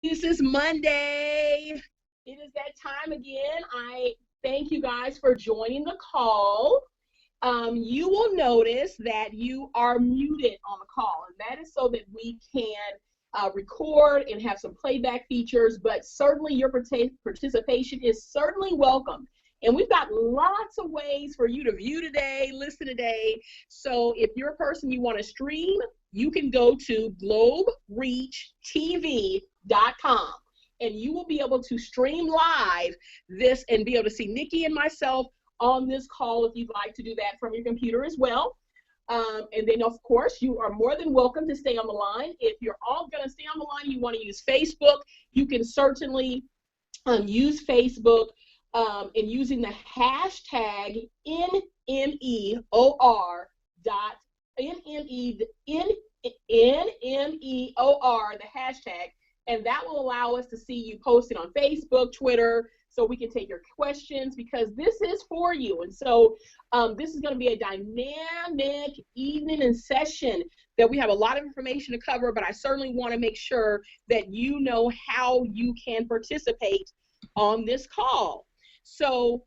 This is Monday. It is that time again. I thank you guys for joining the call. You will notice that you are muted on the call, and that is so that we can record and have some playback features, but certainly your participation is certainly welcome. And we've got lots of ways for you to view today, listen today. So if you're a person you want to stream, you can go to globereachtv.com and you will be able to stream live this and be able to see Nikki and myself on this call if you'd like to do that from your computer as well. And then, of course, you are more than welcome to stay on the line. If you're all going to stay on the line, you want to use Facebook, you can certainly use Facebook and using the hashtag NMEOR dot NMEOR, the hashtag, and that will allow us to see you posted on Facebook, Twitter, so we can take your questions because this is for you. And so this is going to be a dynamic evening and session that we have a lot of information to cover, but I certainly want to make sure that you know how you can participate on this call. So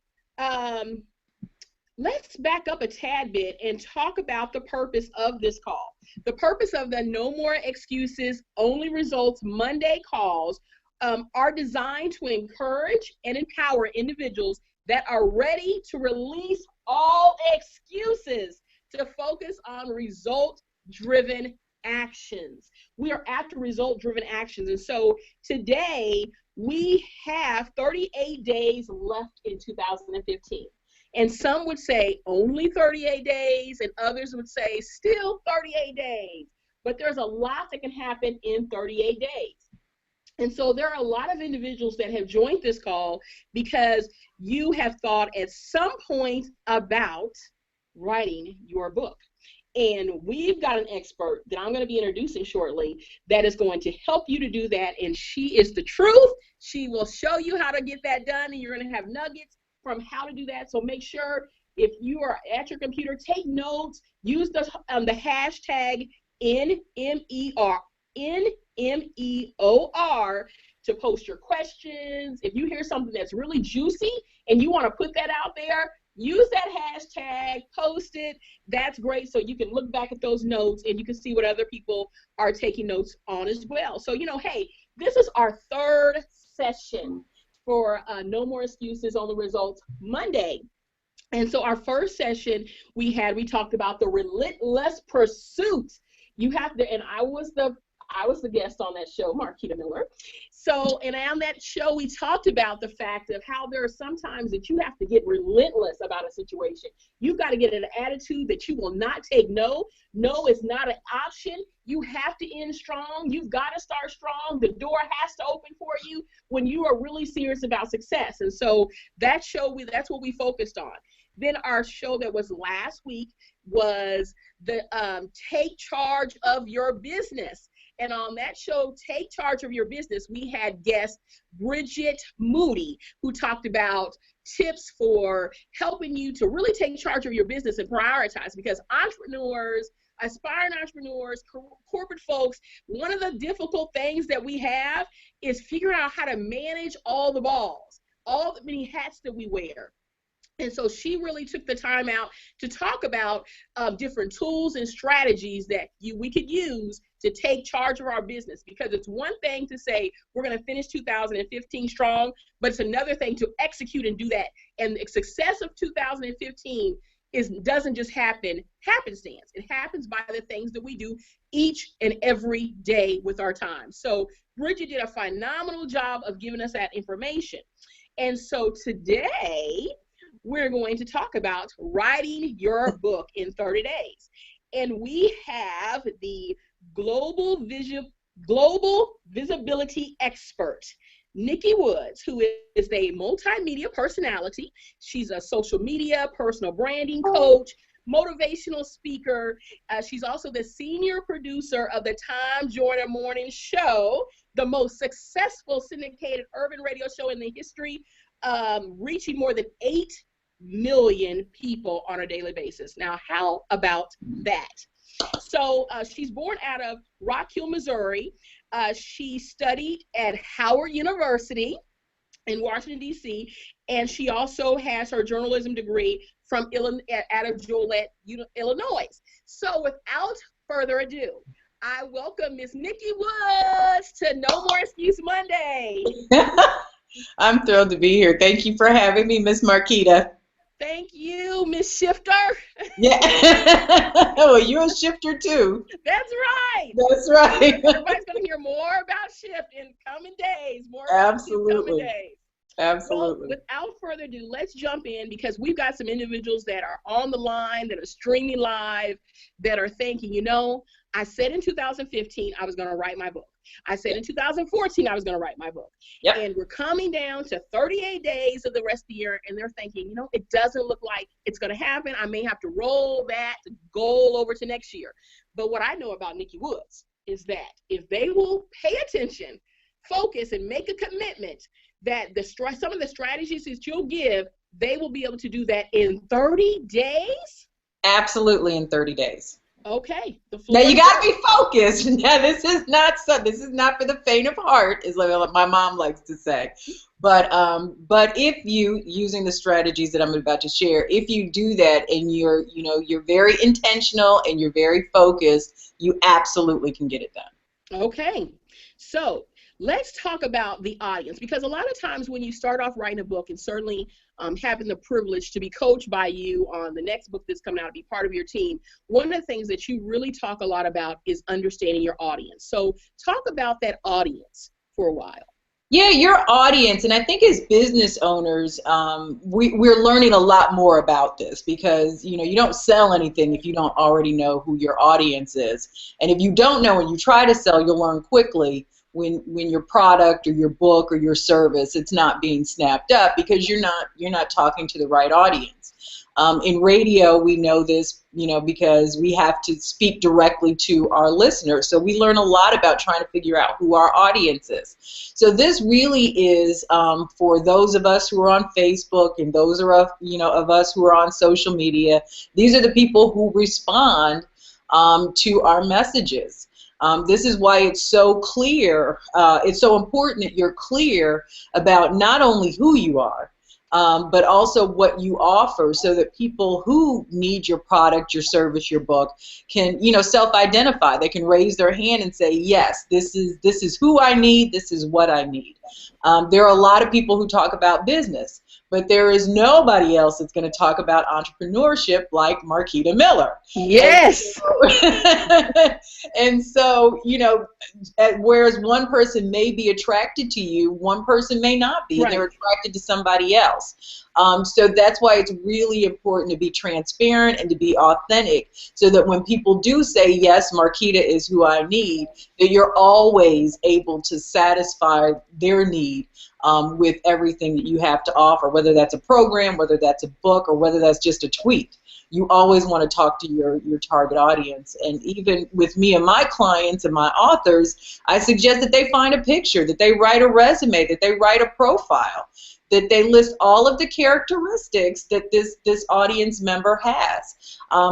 let's back up a tad bit and talk about the purpose of this call. The purpose of the No More Excuses, Only Results Monday calls are designed to encourage and empower individuals that are ready to release all excuses to focus on result-driven actions. We are after result-driven actions. And so today we have 38 days left in 2015. And some would say only 38 days, and others would say still 38 days. But there's a lot that can happen in 38 days. And so there are a lot of individuals that have joined this call because you have thought at some point about writing your book. And we've got an expert that I'm going to be introducing shortly that is going to help you to do that. And she is the truth. She will show you how to get that done, and you're going to have nuggets from how to do that. So make sure if you are at your computer, take notes, use the hashtag NMEOR to post your questions. If you hear something that's really juicy and you want to put that out there, use that hashtag, post it. That's great. So you can look back at those notes and you can see what other people are taking notes on as well. So, hey, this is our third session for No More Excuses, Only Results Monday. And so our first session we talked about the relentless pursuit. You have to, and I was the guest on that show, Marquita Miller. So, and on that show, we talked about the fact of how there are some times that you have to get relentless about a situation. You've got to get an attitude that you will not take no. No is not an option. You have to end strong. You've got to start strong. The door has to open for you when you are really serious about success. And so that show, that's what we focused on. Then our show that was last week was the Take Charge of Your Business. And on that show, Take Charge of Your Business, we had guest Bridget Moody, who talked about tips for helping you to really take charge of your business and prioritize, because entrepreneurs, aspiring entrepreneurs, corporate folks, one of the difficult things that we have is figuring out how to manage all the balls, all the many hats that we wear. And so she really took the time out to talk about different tools and strategies that we could use to take charge of our business, because it's one thing to say we're going to finish 2015 strong, but it's another thing to execute and do that. And the success of 2015 doesn't just happen happenstance. It happens by the things that we do each and every day with our time. So Bridget did a phenomenal job of giving us that information. And so today, we're going to talk about writing your book in 30 days. And we have the global visibility expert, Nikki Woods, who is a multimedia personality. She's a social media, personal branding coach, motivational speaker. She's also the senior producer of the Tom Joyner Morning Show, the most successful syndicated urban radio show in the history, reaching more than 8 million people on a daily basis. Now, how about that? So she's born out of Rock Hill, Missouri. She studied at Howard University in Washington, D.C., and she also has her journalism degree from out of Joliet, Illinois. So without further ado, I welcome Miss Nikki Woods to No More Excuse Monday. I'm thrilled to be here. Thank you for having me, Miss Marquita. Thank you, Miss Shifter. Yeah. Well, you're a shifter too. That's right. That's right. Everybody's going to hear more about shift in coming days. Absolutely. Coming days. Absolutely. Well, without further ado, let's jump in because we've got some individuals that are on the line, that are streaming live, that are thinking, you know, I said in 2015 I was going to write my book. I said in 2014 I was going to write my book. Yep. And we're coming down to 38 days of the rest of the year, and they're thinking, you know, it doesn't look like it's going to happen. I may have to roll that goal over to next year. But what I know about Nikki Woods is that if they will pay attention, focus, and make a commitment, that some of the strategies that you'll give, they will be able to do that in 30 days? Absolutely, in 30 days. Okay. Now you got to be focused. Now this is not for the faint of heart, is what my mom likes to say. But if you, using the strategies that I'm about to share, if you do that and you're very intentional and you're very focused, you absolutely can get it done. Okay. So let's talk about the audience, because a lot of times when you start off writing a book, and certainly having the privilege to be coached by you on the next book that's coming out, to be part of your team, one of the things that you really talk a lot about is understanding your audience. So talk about that audience for a while. Yeah, your audience, and I think as business owners, we're learning a lot more about this because, you know, you don't sell anything if you don't already know who your audience is. And if you don't know and you try to sell, you'll learn quickly when your product or your book or your service, it's not being snapped up because you're not talking to the right audience. In radio, we know this, you know, because we have to speak directly to our listeners. So we learn a lot about trying to figure out who our audience is. So this really is for those of us who are on Facebook and those of us who are on social media. These are the people who respond to our messages. This is why it's so clear, it's so important that you're clear about not only who you are, but also what you offer, so that people who need your product, your service, your book can, you know, self-identify. They can raise their hand and say, yes, this is who I need, this is what I need. There are a lot of people who talk about business, but there is nobody else that's going to talk about entrepreneurship like Marquita Miller. Yes. And so, you know, whereas one person may be attracted to you, one person may not be. Right. They're attracted to somebody else. So that's why it's really important to be transparent and to be authentic, so that when people do say, yes, Marquita is who I need, that you're always able to satisfy their need with everything that you have to offer, whether that's a program, whether that's a book, or whether that's just a tweet. You always want to talk to your target audience. And even with me and my clients and my authors, I suggest that they find a picture, that they write a resume, that they write a profile, that they list all of the characteristics that this audience member has,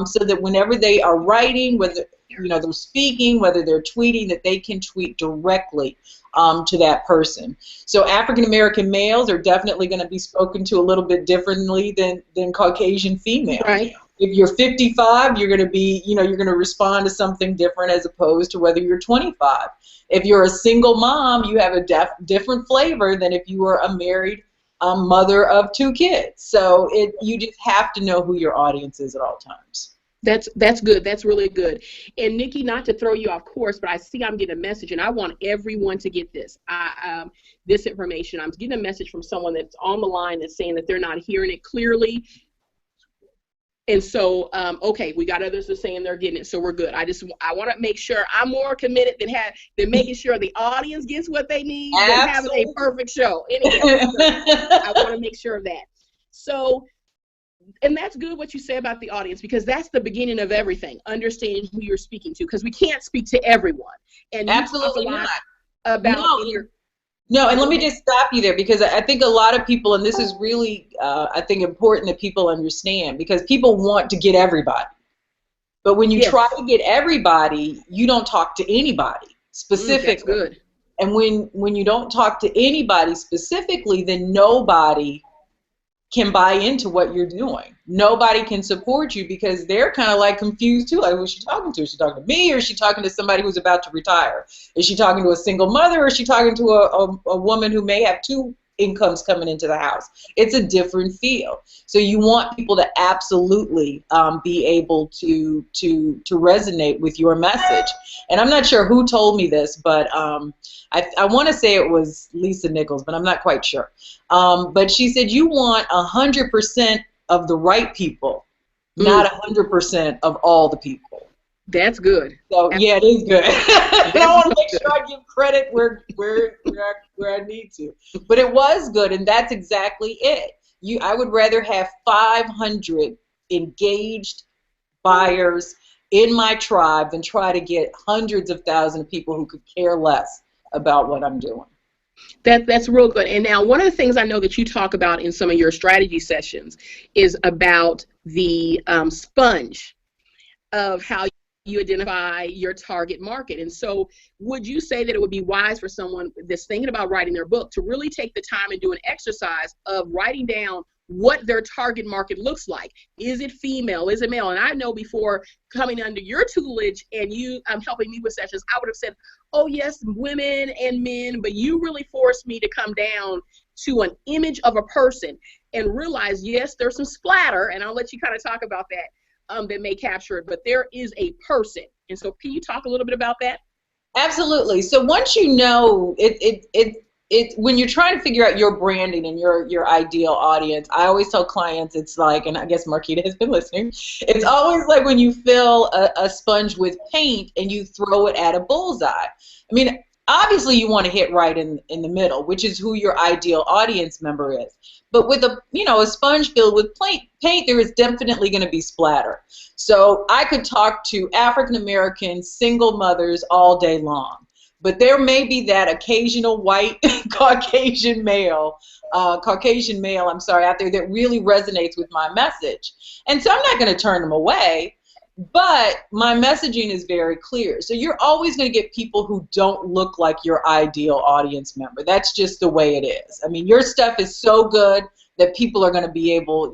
so that whenever they are writing, whether they're speaking, whether they're tweeting, that they can tweet directly to that person. So African American males are definitely going to be spoken to a little bit differently than Caucasian females. Right. If you're 55, you're going to be, you're going to respond to something different as opposed to whether you're 25. If you're a single mom, you have a different flavor than if you were a married mother of 2 kids. So you just have to know who your audience is at all times. That's good. That's really good. And Nikki, not to throw you off course, but I see I'm getting a message, and I want everyone to get this. This information. I'm getting a message from someone that's on the line that's saying that they're not hearing it clearly. And so, okay, we got others that are saying they're getting it, so we're good. I want to make sure I'm more committed than making sure the audience gets what they need than having a perfect show. Anyway, I want to make sure of that. So, and that's good what you say about the audience, because that's the beginning of everything, understanding who you're speaking to, because we can't speak to everyone. And absolutely not. About No, and let me just stop you there, because I think a lot of people, and this is really, I think, important that people understand, because people want to get everybody. But when you try to get everybody, you don't talk to anybody specifically. That's good. And when you don't talk to anybody specifically, then nobody can buy into what you're doing. Nobody can support you because they're kind of like confused too. Like, who's she talking to? Is she talking to me, or is she talking to somebody who's about to retire? Is she talking to a single mother, or is she talking to a woman who may have two incomes coming into the house? It's a different feel. So you want people to absolutely be able to resonate with your message. And I'm not sure who told me this, but I want to say it was Lisa Nichols, but I'm not quite sure. But she said you want 100% of the right people, not 100% of all the people. That's good. So yeah, it is good. I want to make sure I give credit where I need to. But it was good, and that's exactly it. I would rather have 500 engaged buyers in my tribe than try to get hundreds of thousands of people who could care less about what I'm doing. That's real good. And now one of the things I know that you talk about in some of your strategy sessions is about the sponge of how you identify your target market. And so would you say that it would be wise for someone that's thinking about writing their book to really take the time and do an exercise of writing down what their target market looks like? Is it female? Is it male? And I know before coming under your tutelage and you helping me with sessions, I would have said, oh yes, women and men, but you really forced me to come down to an image of a person and realize, yes, there's some splatter, and I'll let you kind of talk about that, that may capture it, but there is a person. And so can you talk a little bit about that? Absolutely. So once you know when you're trying to figure out your branding and your ideal audience, I always tell clients it's like, and I guess Marquita has been listening, it's always like when you fill a sponge with paint and you throw it at a bullseye. I mean, obviously you want to hit right in the middle, which is who your ideal audience member is. But with a sponge filled with paint, there is definitely going to be splatter. So I could talk to African American single mothers all day long. But there may be that occasional white Caucasian male, out there that really resonates with my message. And so I'm not going to turn them away, but my messaging is very clear. So you're always going to get people who don't look like your ideal audience member. That's just the way it is. I mean, your stuff is so good that people are going to be able,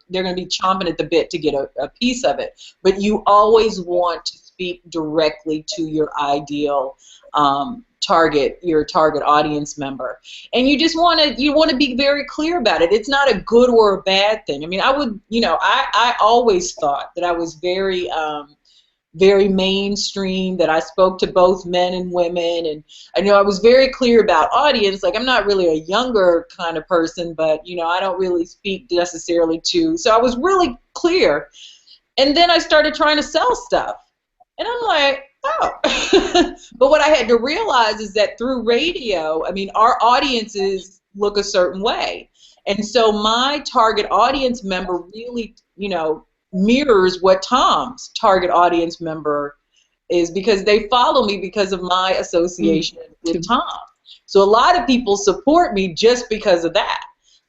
they're going to be chomping at the bit to get a piece of it. But you always want to speak directly to your ideal your target audience member, and you just want to be very clear about it. It's not a good or a bad thing. I mean, I always thought that I was very very mainstream, that I spoke to both men and women, and I was very clear about audience. Like, I'm not really a younger kind of person, but I don't really speak necessarily to. So I was really clear, and then I started trying to sell stuff, and I'm like, oh. But what I had to realize is that through radio, I mean, our audiences look a certain way. And so my target audience member really, mirrors what Tom's target audience member is, because they follow me because of my association with Tom. So a lot of people support me just because of that.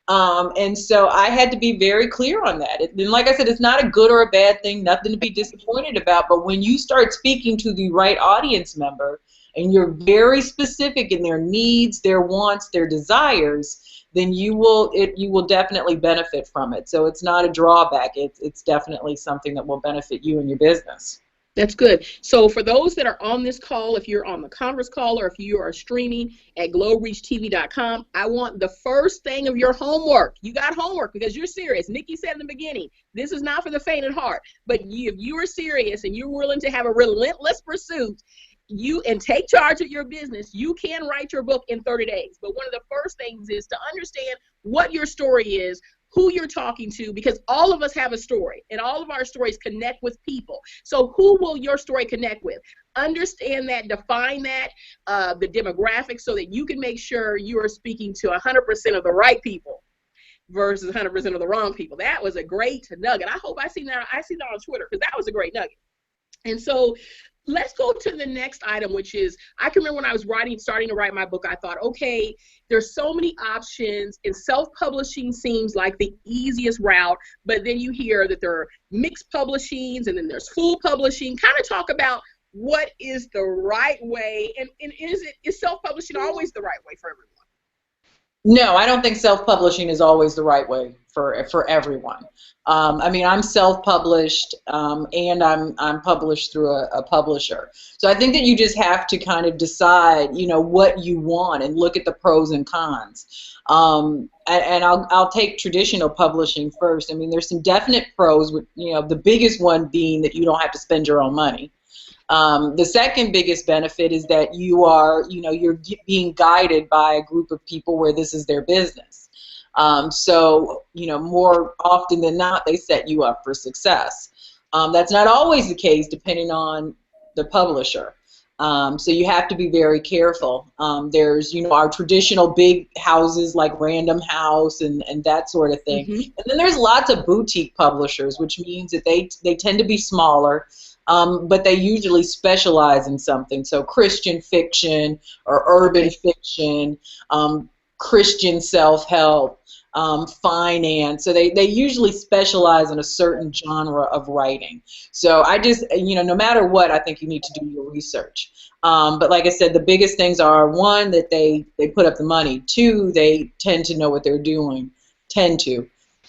And so I had to be very clear on that. And like I said, it's not a good or a bad thing, nothing to be disappointed about. But when you start speaking to the right audience member and you're very specific in their needs, their wants, their desires, then you will definitely benefit from it. So it's not a drawback. It's definitely something that will benefit you and your business. That's good. So for those that are on this call, if you're on the conference call or if you are streaming at glowreachtv.com, I want the first thing of your homework. You got homework because you're serious. Nikki said in the beginning, this is not for the faint of heart. But if you are serious and you're willing to have a relentless pursuit, and take charge of your business, you can write your book in 30 days. But one of the first things is to understand what your story is, who you're talking to, because all of us have a story, and all of our stories connect with people. So who will your story connect with? Understand that, define that, the demographics, so that you can make sure you are speaking to 100% of the right people versus 100% of the wrong people. That was a great nugget. I hope I see that on Twitter, because that was a great nugget. And so let's go to the next item, which is, I can remember when I was starting to write my book, I thought, okay, there's so many options, and self-publishing seems like the easiest route, but then you hear that there are mixed publishings, and then there's full publishing. Kind of talk about what is the right way, and is self-publishing always the right way for everyone? No, I don't think self-publishing is always the right way for everyone. I mean, I'm self-published, and I'm published through a publisher. So I think that you just have to kind of decide, what you want and look at the pros and cons. And I'll take traditional publishing first. I mean, there's some definite pros, with, the biggest one being that you don't have to spend your own money. The second biggest benefit is that you're being guided by a group of people where this is their business. So, more often than not, they set you up for success. That's not always the case depending on the publisher. So you have to be very careful. There's, our traditional big houses like Random House and that sort of thing. Mm-hmm. And then there's lots of boutique publishers, which means that they tend to be smaller. But they usually specialize in something. So Christian fiction or urban fiction, Christian self-help, finance. So they usually specialize in a certain genre of writing. So I just, no matter what, I think you need to do your research. But like I said, the biggest things are, one, that they put up the money. Two, they tend to know what they're doing.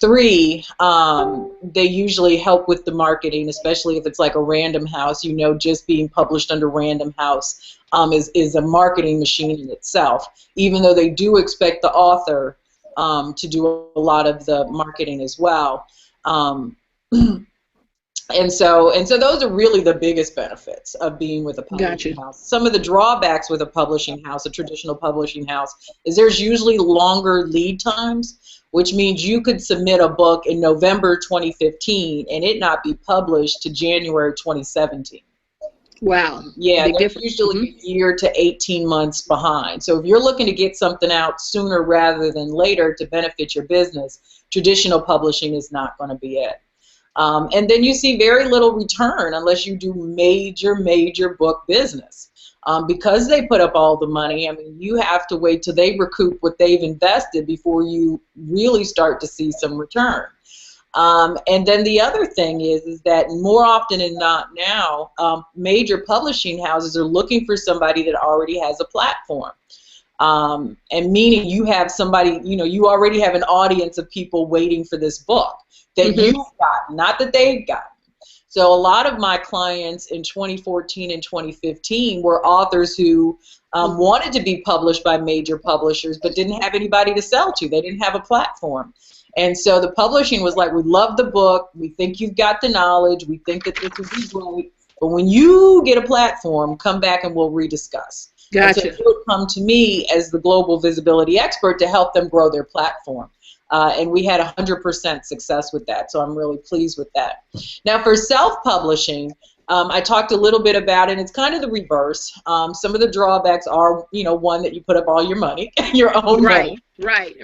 Three, they usually help with the marketing, especially if it's like a Random House. Just being published under Random House is a marketing machine in itself, even though they do expect the author to do a lot of the marketing as well. And so those are really the biggest benefits of being with a publishing house. Some of the drawbacks with a publishing house, a traditional publishing house, is there's usually longer lead times, which means you could submit a book in November 2015 and it not be published to January 2017. Wow. Yeah, they're usually a year to 18 months behind. So if you're looking to get something out sooner rather than later to benefit your business, traditional publishing is not going to be it. And then you see very little return unless you do major book business. Because they put up all the money, I mean, you have to wait till they recoup what they've invested before you really start to see some return. And then the other thing is that more often than not now, major publishing houses are looking for somebody that already has a platform. And meaning you have somebody, you already have an audience of people waiting for this book that you've got, not that they've got. So a lot of my clients in 2014 and 2015 were authors who wanted to be published by major publishers but didn't have anybody to sell to. They didn't have a platform. And so the publishing was like, we love the book, we think you've got the knowledge, we think that this would be great, but when you get a platform, come back and we'll rediscuss. Gotcha. And so they would come to me as the global visibility expert to help them grow their platform. And we had 100% success with that, so I'm really pleased with that. Now for self-publishing, I talked a little bit about it. It's kind of the reverse. Some of the drawbacks are, one, that you put up all your money, your own money. Right.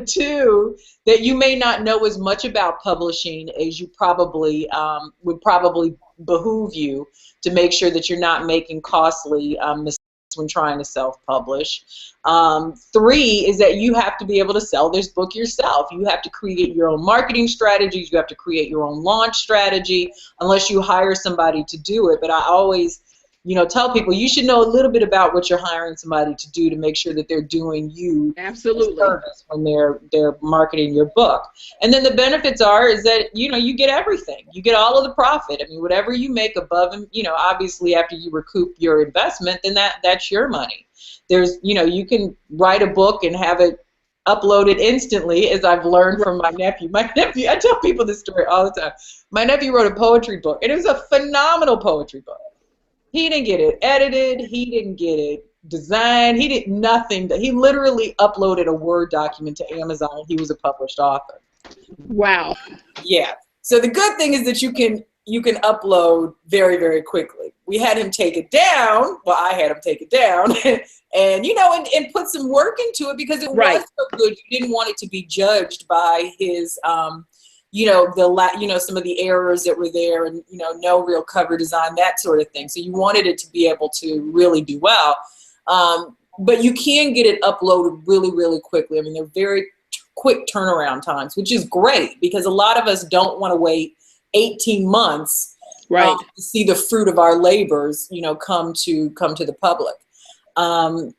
Two, that you may not know as much about publishing as you probably would probably behoove you to make sure that you're not making costly mistakes when trying to self-publish. Three is that you have to be able to sell this book yourself. You have to create your own marketing strategies. You have to create your own launch strategy unless you hire somebody to do it. But I always, tell people you should know a little bit about what you're hiring somebody to do to make sure that they're doing you absolutely service when they're marketing your book. And then the benefits is that you get everything. You get all of the profit. I mean, whatever you make above and obviously after you recoup your investment, then that's your money. There's you can write a book and have it uploaded instantly, as I've learned from my nephew. I tell people this story all the time. My nephew wrote a poetry book, and it was a phenomenal poetry book. He didn't get it edited. He didn't get it designed. He did nothing. He literally uploaded a Word document to Amazon, and he was a published author. Wow. Yeah. So the good thing is that you can upload very, very quickly. We had him take it down. Well, I had him take it down, and and put some work into it because it was so good. You didn't want it to be judged by his some of the errors that were there, and no real cover design, that sort of thing. So you wanted it to be able to really do well, but you can get it uploaded really, really quickly. I mean, they're very quick turnaround times, which is great because a lot of us don't want to wait 18 months right. To see the fruit of our labors, come to the public. And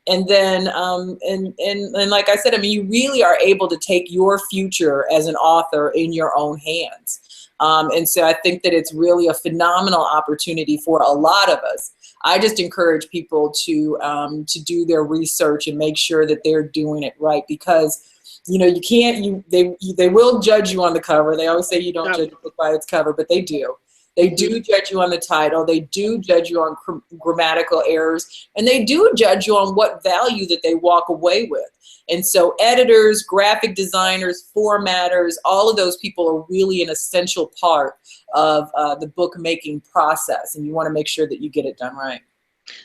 like I said, I mean, you really are able to take your future as an author in your own hands. And so I think that it's really a phenomenal opportunity for a lot of us. I just encourage people to do their research and make sure that they're doing it right, because you can't, they will judge you on the cover. They always say you don't judge a book by its cover, but they do. They do judge you on the title. They do judge you on grammatical errors, and they do judge you on what value that they walk away with. And so editors, graphic designers, formatters, all of those people are really an essential part of the book making process, and you want to make sure that you get it done right.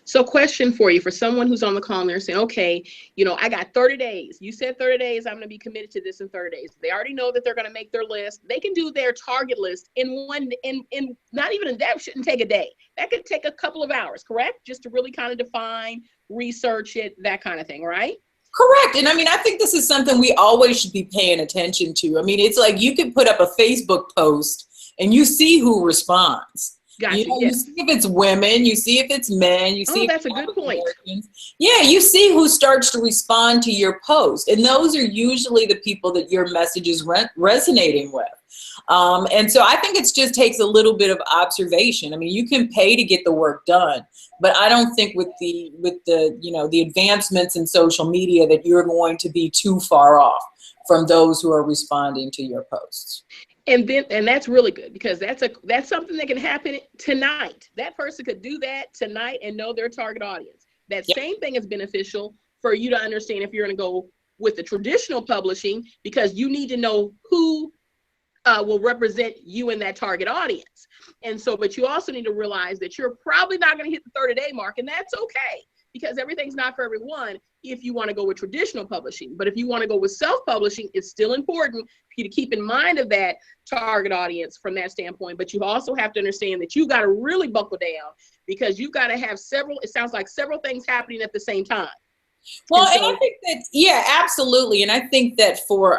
So question for you, for someone who's on the call and they're saying, okay, I got 30 days. You said 30 days, I'm going to be committed to this in 30 days. They already know that they're going to make their list. They can do their target list in not even that shouldn't take a day. That could take a couple of hours, correct? Just to really kind of define, research it, that kind of thing, right? Correct. And I mean, I think this is something we always should be paying attention to. I mean, it's like you can put up a Facebook post and you see who responds. Gotcha, you see if it's women, you see if it's men, you see. Oh, that's a good point. Yeah, you see who starts to respond to your post, and those are usually the people that your message is resonating with. And so I think it just takes a little bit of observation. I mean, you can pay to get the work done, but I don't think with the the advancements in social media that you're going to be too far off from those who are responding to your posts. And that's really good, because that's something that can happen tonight. That person could do that tonight and know their target audience. That same thing is beneficial for you to understand if you're going to go with the traditional publishing, because you need to know who will represent you and that target audience. And so, but you also need to realize that you're probably not going to hit the 30-day mark, and that's okay, because everything's not for everyone if you want to go with traditional publishing. But if you want to go with self-publishing, it's still important for you to keep in mind of that target audience from that standpoint. But you also have to understand that you got to really buckle down, because you've got to have several things happening at the same time. Well, and I think that, yeah, absolutely. And I think that for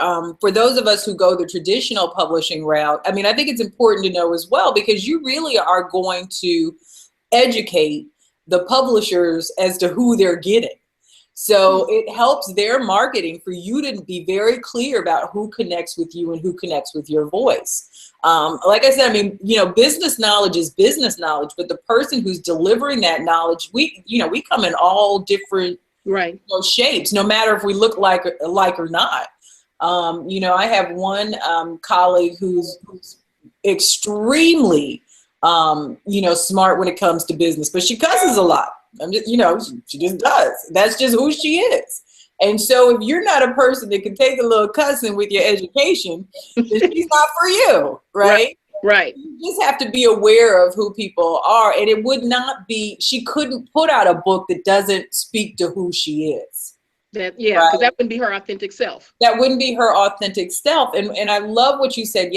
those of us who go the traditional publishing route, I mean, I think it's important to know as well, because you really are going to educate the publishers as to who they're getting. So it helps their marketing for you to be very clear about who connects with you and who connects with your voice. Like I said, I mean, business knowledge is business knowledge, but the person who's delivering that knowledge, we come in all different shapes, no matter if we look like or not. I have one colleague who's extremely smart when it comes to business, but she cusses a lot. She just does. That's just who she is. And so if you're not a person that can take a little cussing with your education, then she's not for you, right? Right. You just have to be aware of who people are, and it would not be, she couldn't put out a book that doesn't speak to who she is. Because that wouldn't be her authentic self. That wouldn't be her authentic self. And I love what you said,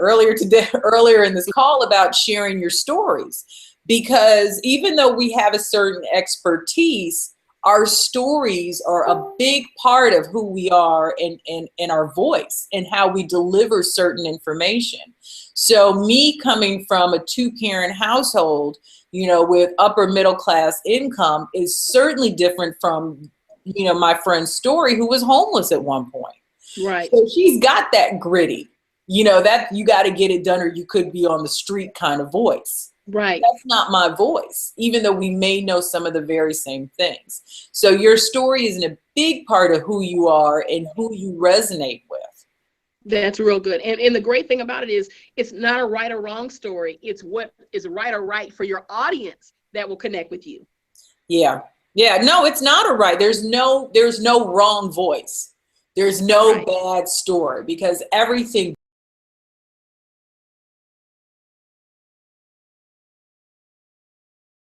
earlier in this call about sharing your stories. Because even though we have a certain expertise, our stories are a big part of who we are and our voice and how we deliver certain information. So me coming from a 2-parent household, with upper middle class income is certainly different from, my friend's story, who was homeless at one point. Right. So she's got that gritty, that you got to get it done or you could be on the street kind of voice. Right. That's not my voice, even though we may know some of the very same things. So your story is a big part of who you are and who you resonate with. That's real good. And the great thing about it is it's not a right or wrong story. It's what is right or right for your audience that will connect with you. Yeah. Yeah. No, it's not a right. There's no wrong voice. There's no bad story, because everything